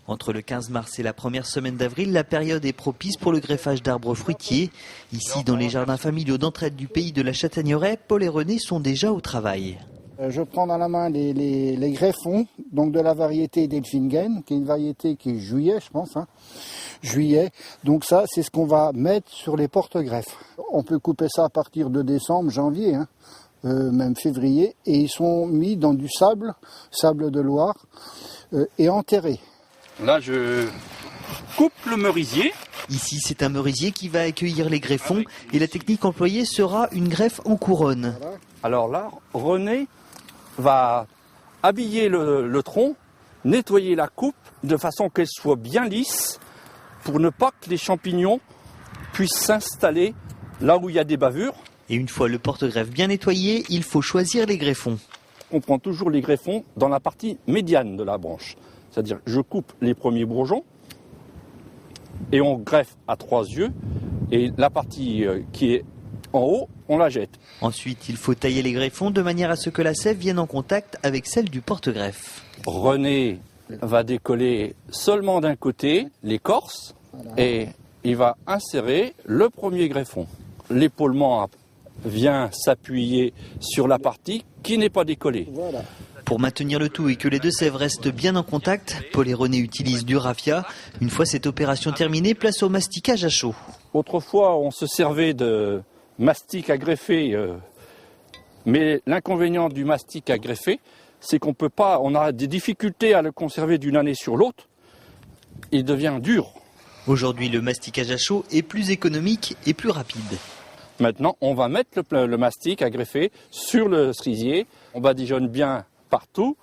Entre le 15 mars et la première semaine d'avril, la période est propice pour le greffage d'arbres fruitiers. Ici, dans les jardins familiaux d'entraide du pays de la Châtaigneraie, Paul et René sont déjà au travail. Je prends dans la main les greffons, donc de la variété Delphingen, qui est une variété qui est juillet, je pense. Juillet. Donc ça, c'est ce qu'on va mettre sur les porte-greffes. On peut couper ça à partir de décembre, janvier, même février. Et ils sont mis dans du sable de Loire, et enterrés. Là, je coupe le merisier. Ici, c'est un merisier qui va accueillir les greffons et la technique employée sera une greffe en couronne. Alors là, René va habiller le tronc, nettoyer la coupe de façon qu'elle soit bien lisse pour ne pas que les champignons puissent s'installer là où il y a des bavures. Et une fois le porte-greffe bien nettoyé, il faut choisir les greffons. On prend toujours les greffons dans la partie médiane de la branche. C'est-à-dire, je coupe les premiers bourgeons et on greffe à 3 yeux. Et la partie qui est en haut, on la jette. Ensuite, il faut tailler les greffons de manière à ce que la sève vienne en contact avec celle du porte-greffe. René va décoller seulement d'un côté l'écorce et il va insérer le premier greffon. L'épaulement vient s'appuyer sur la partie qui n'est pas décollée. Voilà. Pour maintenir le tout et que les deux sèves restent bien en contact, Paul et René utilisent du raffia. Une fois cette opération terminée, place au masticage à chaud. Autrefois, on se servait de mastic à greffer, mais l'inconvénient du mastic à greffer, c'est qu'on peut pas, on a des difficultés à le conserver d'une année sur l'autre. Il devient dur. Aujourd'hui, le masticage à chaud est plus économique et plus rapide. Maintenant, on va mettre le mastic à greffer sur le cerisier. On badigeonne bien partout,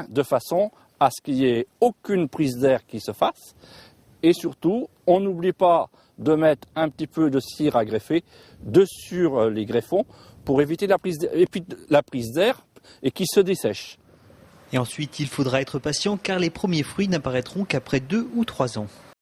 de façon à ce qu'il n'y ait aucune prise d'air qui se fasse. Et surtout, on n'oublie pas de mettre un petit peu de cire à greffer dessus les greffons pour éviter la prise d'air et qui se dessèche. Et ensuite, il faudra être patient car les premiers fruits n'apparaîtront qu'après 2 ou 3 ans.